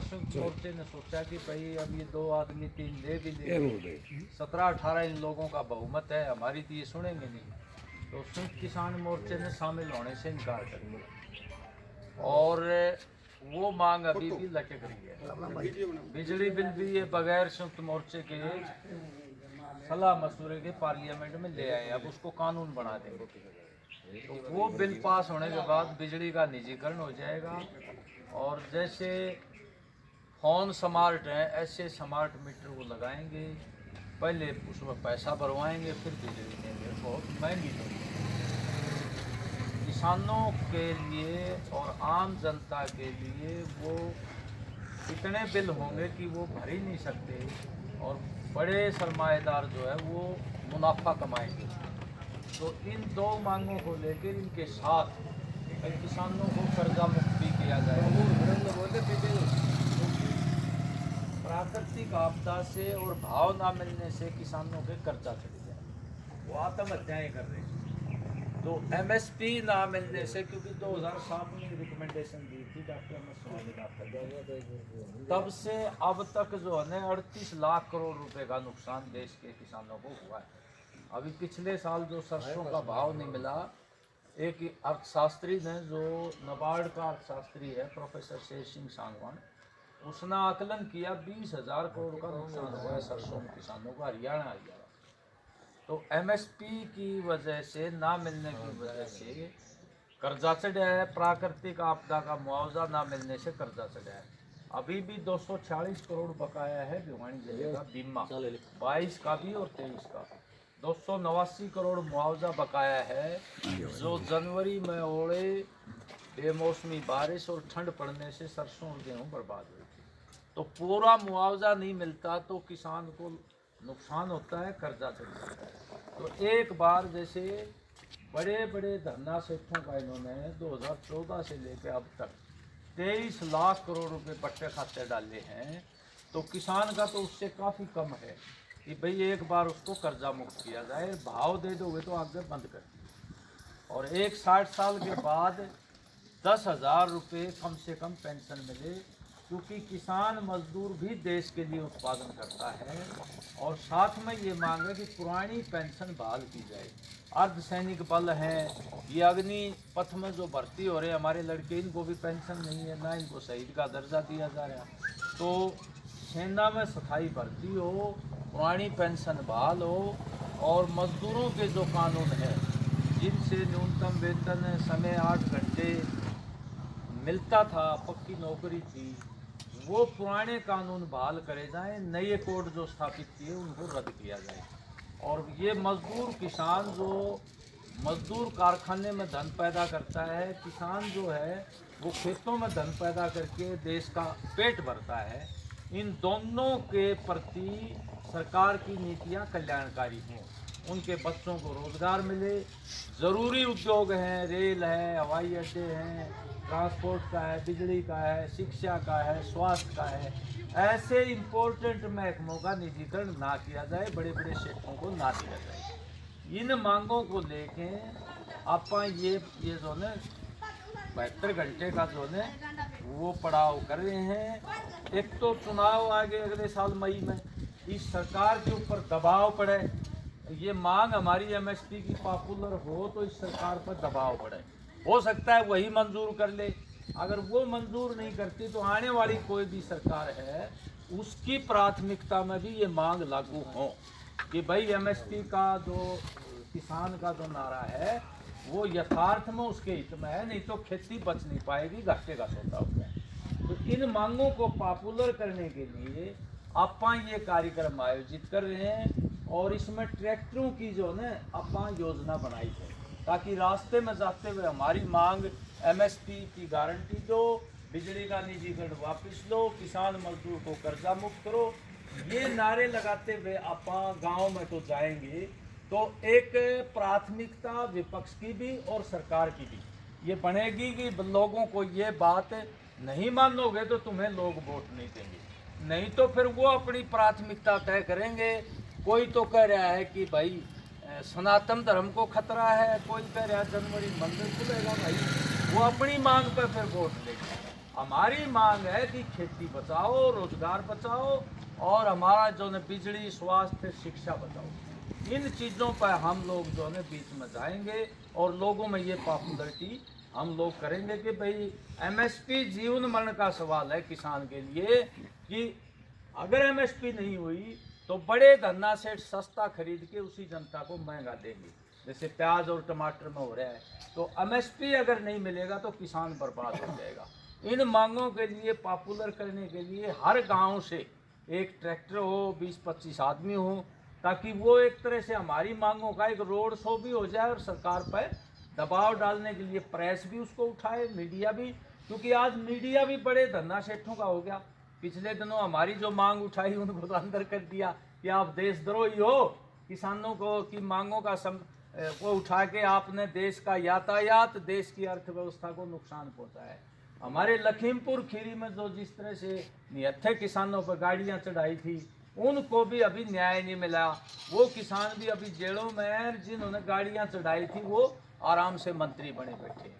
संयुक्त मोर्चे ने सोचा कि भाई अब ये 2 आदमी 3 ले भी ले, 17-18 इन लोगों का बहुमत है, हमारी तो ये सुनेंगे नहीं। तो संयुक्त किसान मोर्चे ने शामिल होने से इनकार कर दिया और वो मांग अभी भी लटक रही है। बिजली बिल भी ये बगैर संयुक्त मोर्चे के सलाह मशवरे के पार्लियामेंट में ले आए, अब उसको कानून बना देंगे। तो वो बिल पास होने के बाद बिजली का निजीकरण हो जाएगा और जैसे फोन स्मार्ट हैं ऐसे स्मार्ट मीटर वो लगाएंगे, पहले उसमें पैसा भरवाएंगे फिर बिजली देंगे, बहुत महंगी होगी। किसानों के लिए और आम जनता के लिए वो इतने बिल होंगे कि वो भर ही नहीं सकते और बड़े सरमाएदार जो है वो मुनाफा कमाएंगे। तो इन 2 मांगों को लेकर इनके साथ किसानों को कर्जा मुक्ति किया जाए। प्राकृतिक आपदा से और भाव ना मिलने से किसानों के कर्जा चले जाए, वो आत्महत्याएं कर रहे हैं। तो एमएसपी ना मिलने से, क्योंकि 2007 में रिकमेंडेशन दी थी डॉक्टर स्वामी, तब से अब तक जो है 38 लाख करोड़ रुपए का नुकसान देश के किसानों को हुआ है। अभी पिछले साल जो सरसों का भाव नहीं मिला, एक अर्थशास्त्री ने, जो नाबार्ड का अर्थशास्त्री है प्रोफेसर शेर सिंह सांगवान, उसने आकलन किया 20,000 करोड़ का नुकसान हुआ है सरसों किसानों का हरियाणा। तो एमएसपी की वजह से ना मिलने की वजह से कर्जा चढ़ा है, प्राकृतिक आपदा का मुआवजा ना मिलने से कर्जा चढ़ा है। अभी भी 246 करोड़ बकाया है भिवानी जिले का बीमा, 22 का भी और 23 का। 289 करोड़ मुआवजा बकाया है, जो जनवरी में ओले, बेमौसमी बारिश और ठंड पड़ने से सरसों और गेहूँ बर्बाद हुई थी। तो पूरा मुआवजा नहीं मिलता तो किसान को नुकसान होता है, कर्जा चढ़ जाता है। तो एक बार जैसे बड़े बड़े धरना सेठों का इन्होंने 2014 से लेकर अब तक 23 लाख करोड़ रुपए पट्टे खाते डाले हैं, तो किसान का तो उससे काफ़ी कम है कि भाई एक बार उसको कर्जा मुक्त किया जाए, भाव दे दोगे तो आगे बंद कर दिए। और एक 60 साल के बाद 10,000 रुपये कम से कम पेंशन मिले, क्योंकि किसान मजदूर भी देश के लिए उत्पादन करता है। और साथ में ये मांग है कि पुरानी पेंशन बहाल की जाए। अर्धसैनिक बल हैं, ये अग्नि पथ में जो भर्ती हो रहे हैं हमारे लड़के, इनको भी पेंशन नहीं है, ना इनको शहीद का दर्जा दिया जा रहा। तो सेना में स्थायी भर्ती हो, पुरानी पेंशन बहाल हो और मजदूरों के जो कानून है जिनसे न्यूनतम वेतन समय 8 घंटे मिलता था, पक्की नौकरी थी, वो पुराने कानून बहाल करे जाएं, नए कोड जो स्थापित किए उनको रद्द किया जाए। और ये मजदूर किसान जो मजदूर कारखाने में धन पैदा करता है, किसान जो है वो खेतों में धन पैदा करके देश का पेट भरता है, इन दोनों के प्रति सरकार की नीतियां कल्याणकारी हों, उनके बच्चों को रोजगार मिले। ज़रूरी उद्योग हैं, रेल है, हवाई अड्डे हैं, ट्रांसपोर्ट का है, बिजली का है, शिक्षा का है, स्वास्थ्य का है, ऐसे इम्पोर्टेंट महकमों का निजीकरण ना किया जाए, बड़े बड़े सेक्टरों को ना दिया जाए। इन मांगों को लेके आप ये जो ने 72 घंटे का जो ने वो पड़ाव कर रहे हैं। एक तो चुनाव आगे अगले साल मई में, इस सरकार के ऊपर दबाव पड़े, ये मांग हमारी एमएसपी की पॉपुलर हो तो इस सरकार पर दबाव पड़े, हो सकता है वही मंजूर कर ले। अगर वो मंजूर नहीं करती तो आने वाली कोई भी सरकार है उसकी प्राथमिकता में भी ये मांग लागू हो कि भाई एमएसपी का जो किसान का जो नारा है वो यथार्थ में उसके हित में है, नहीं तो खेती बच नहीं पाएगी, घाटे का सौदा हो गया। तो इन मांगों को पॉपुलर करने के लिए आप ये कार्यक्रम आयोजित कर रहे हैं और इसमें ट्रैक्टरों की जो है आप योजना बनाई है, ताकि रास्ते में जाते हुए हमारी मांग एमएसपी की गारंटी दो, बिजली का निजीकरण वापस लो, किसान मजदूर को कर्जा मुक्त करो, ये नारे लगाते हुए आप गांव में तो जाएंगे तो एक प्राथमिकता विपक्ष की भी और सरकार की भी ये बनेगी कि लोगों को ये बात नहीं मानोगे तो तुम्हें लोग वोट नहीं देंगे, नहीं तो फिर वो अपनी प्राथमिकता तय करेंगे। कोई तो कह रहा है कि भाई सनातन धर्म को खतरा है, कोई कह रहा है जनवरी मंदिर खुलेगा, भाई वो अपनी मांग पर फिर वोट लेंगे। हमारी मांग है कि खेती बचाओ, रोजगार बचाओ और हमारा जो है बिजली, स्वास्थ्य, शिक्षा बचाओ। इन चीज़ों पर हम लोग जो है बीच में जाएंगे और लोगों में ये पॉपुलरिटी हम लोग करेंगे कि भाई एमएसपी जीवन मरण का सवाल है किसान के लिए, कि अगर एमएसपी नहीं हुई तो बड़े धन्ना सेठ सस्ता खरीद के उसी जनता को महंगा देंगे, जैसे प्याज और टमाटर में हो रहा है। तो एमएसपी अगर नहीं मिलेगा तो किसान बर्बाद हो जाएगा। इन मांगों के लिए पॉपुलर करने के लिए हर गांव से एक ट्रैक्टर हो, 20-25 आदमी हो, ताकि वो एक तरह से हमारी मांगों का एक रोड शो भी हो जाए और सरकार पर दबाव डालने के लिए प्रेस भी उसको उठाए, मीडिया भी, क्योंकि आज मीडिया भी बड़े धन्ना सेठों का हो गया। पिछले दिनों हमारी जो मांग उठाई उनको तो अंदर कर दिया कि आप देशद्रोही हो, किसानों को की मांगों का को उठा के आपने देश का यातायात, देश की अर्थव्यवस्था को नुकसान पहुंचाया है। हमारे लखीमपुर खीरी में जो जिस तरह से निहत्थे किसानों पर गाड़ियां चढ़ाई थी, उनको भी अभी न्याय नहीं मिला। वो किसान भी अभी जेलों में हैं, जिन्होंने गाड़ियां चढ़ाई थी वो आराम से मंत्री बने बैठे।